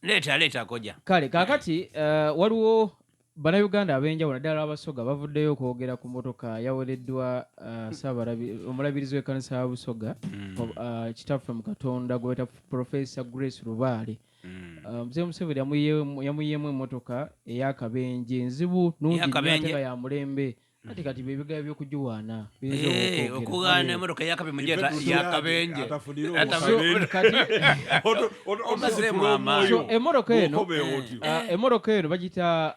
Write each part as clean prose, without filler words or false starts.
Leeta koja. Kale kakati waliwo bannayuganda ab'enjawulo naddala abasoga bavuddeyo okwogera ku mmotoka yawereddwa omulabirizi w'ekkanisa ya Busoga kitaffe mu Katonda gwe bayita Profesa Grace Lubaale. Mzee Museveni yamuyyeemu emmotoka ey'akabenje nzibu nungi nnyo ate nga ya mulembe. Kati bebigaya by'okugiwaana okuwaana emmotoka y'akabenje y'akabenje emmotoka eno bagita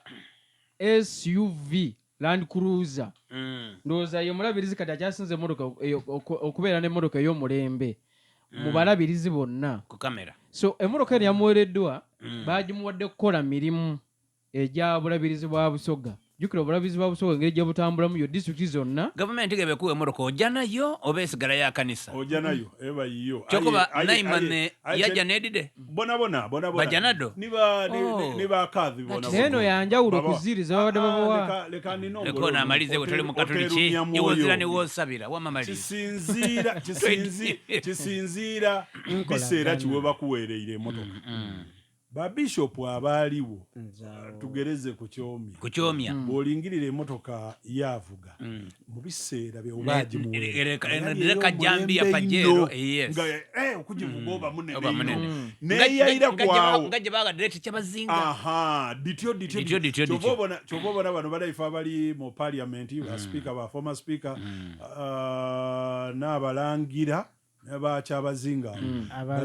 SUV Land Cruiser. Ndowooza ye mulabirizi kati akyasinze emmotoka okubeera n'emmotoka ey'omulembe mu balabirizi bonna ku kamera. So emmotoka eno yamuwereddwa baagimuwadde kukola mirimu egya bulabirizi bwa Busoga. Jukira obulabizi bwa Busoga engeri gye butambulamu yo disitulikiti zonna. Gavumenti gebekuwa emmotoka ojja nayo oba esigala ya kanisa? Ojja nayo eba yiyo. Chokuba naimane yajja nedide? Bona. Bajanado? Niba kadhi bona. Neno yanjawulo kuziriza babadde babawa. Leko na amalize butali mu Katoliki yewozira ne wosabira wamamalize. Kisinziira biseera kiwe bakuweereire emmotoka. Ba bishop abaaliwo tugereze ku kyomya bolingirira emmotoka yavuga mu biseera bye obaaji mu reka jambi ya pajero okujivuga oba munene neyayira kwawo ngaje baga direct kyabazinga dityo chobona bano balaifa bali mu parliament ba speaker ba former speaker n'abalangira n'abakyabazinga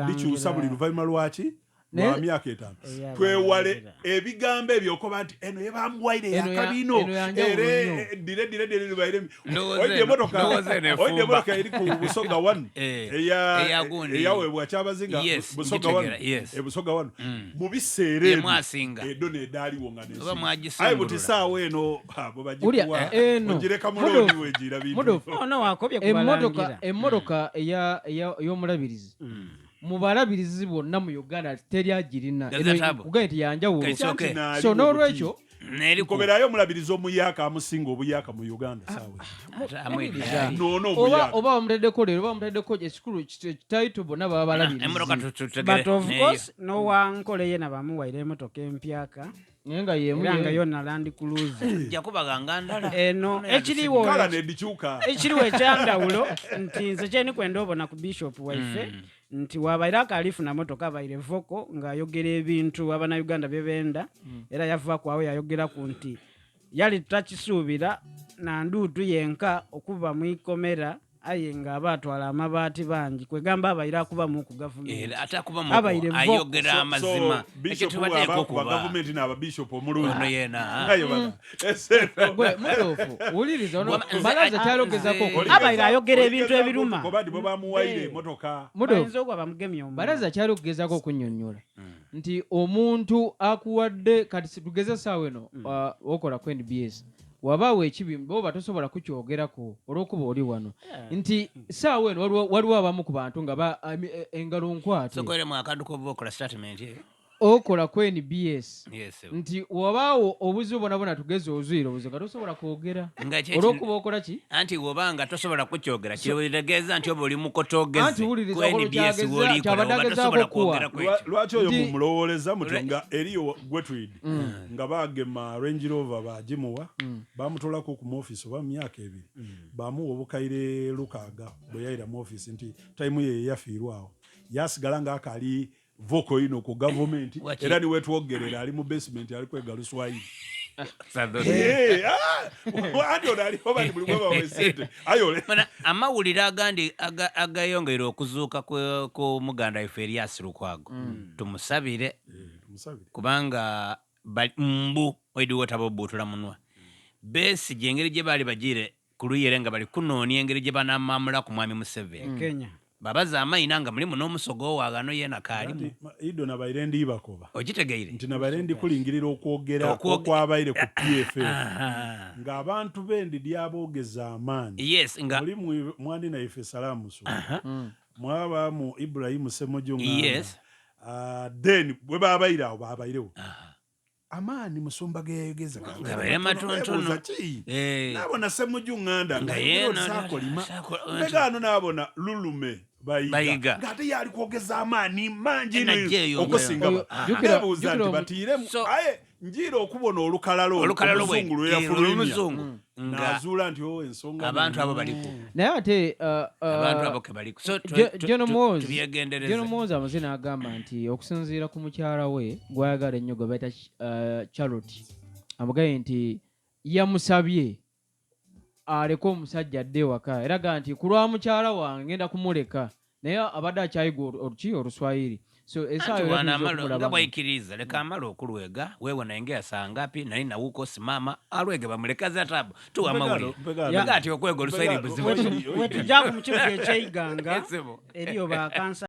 dikyusa buli luvannyuma lwaki wa myaka 5 twewale ebigambo ebyo okuba nti eno yebamuwaire yakabino dire baire oide motoka eri ku Busoga 1 eyaweebwa kyabazinga Busoga 1 Busoga 1 mu biseere edo nedaaliwo nga neso ayi buti saawa eno abo bagikuwa ogireka muloni wegira bintu emmotoka ey'omulabirizi mu balabirizi bonna mu Uganda teryagirina kugaye nti yanjawulo. So n'olwekyo nkoberayo omulabirizi omuyaka amusinga obuyaka mu Uganda saawe oba bamuteddeko leero oba bamuteddeko ekikulu kitaito bonna baba balabirizi. But of course nowankole na bamuwaire emmotoka empyaka nga yemuyanga yonna Land Cruiser jakubaganga ndala eno ekiriwo kala nedichuka ekiriwo ekyandawulo nti nze kyeni kwenda obona ku bishop waife nti wabaira kalifuna motoka abaire voko ng'ayogera ebintu Abannayuganda bye benda era yava kwawe yayogera ku nti yali tutakisuubira na nduutu yenka okuva mu ikomera aye nga abatwala amabaati bangi kwegamba abaire akuba mu ku gavumenti atakuba mu ayogera amazima ekyo tubateeko ku gavumenti n'ababishop omulungi ono yena ngayo bana mutofu uliriza ono balaza kyalogezako abaire ayogera ebintu ebiruma kobadi bo bamuwaire emotoka mudozo kwa bamugemye omu balaza kyalogezako okunnyonnyola nti omuntu akuwadde kati tugeze saawe eno okola ku NBS wabaawo ekibimba oba tosobola kukyogerako olw'okuba oli wano nti saawa eno waliwo abamu ku bantu nga engalo nkwate sokoere mu akaduko okola statement okola ku NBS nti wabaawo obuzibu bwonna tugeze ozwira obuzibu nga tosobola kwogera olw'okuba okola ki anti wobanga tosobola kukyogera kiregeeza nti oba oli mukotogeze ku NBS wolikola oba tosobola kwogera lwaki oyo mumulowoleza muti nga eriyo Gwetweed nga bagema Range Rover bagimuwa bamutolako ku office oba myaka 2 bamuwa obukaire lukaaga bwe yayira mu office nti time ye yafiirwawo yasigala nga akali voko ino ku government era ni wetu ogerera ali mu basement ali kwega Luswahili andi onali oba ni buli bwa wesente ayole amawulire agandi agayongera okuzuuka ku muganda ife Elias Lukwago tumusabire kubanga mbu oidiwo tabobutula munwa besi jengeri gye bali bagire kuluyere nga bali kunoonya engeri gye banamamula ku mwami Museveni Kenya babaza amayina nga mulimu n'omusogo wagano yena kalimu ido nabaire ndi bakoba ogitegeire nti nabaire ndi kulingirira okwogera okwabaire ku PFF nga abantu bendi lyabogeza amaani yes nga mulimu mwandi na ife salamu so mwaba mu Ibrahim Semojo yes then bwe babaire awo babairewo amaani musumba geyegeza gabaire matontono nabona Ssemujju Nganda ngasakolima mbegano nabona Lulume bayiga ngate yali kwogeza amaani mangi okusinga nebuuza nti batiiremu aye njira okubona olukalalo oluzungu lweyafulumya nazuula nti ensonga abantu abo baliku naye ate abantu abo ke baliku so General Moza amazina agamba nti okusinziira ku mukyala we gwayagala ennyo gwe bayita Charlotte amugaye nti yamusabye aleke omusajja adde ewaka era gaa nti ku lwa mukyala wange ngenda kumuleka naye abadde akyayiga Oluswayiri so nga bwaikiriza leka amala okulwega wewe naingia saa ngapi nali nawuko simama alwege bamulekaza tabu tu amawuli ngati okwega Oluswayiri buzibu wetu jaku mu kibuga eky'Iganga eriyo ba kansa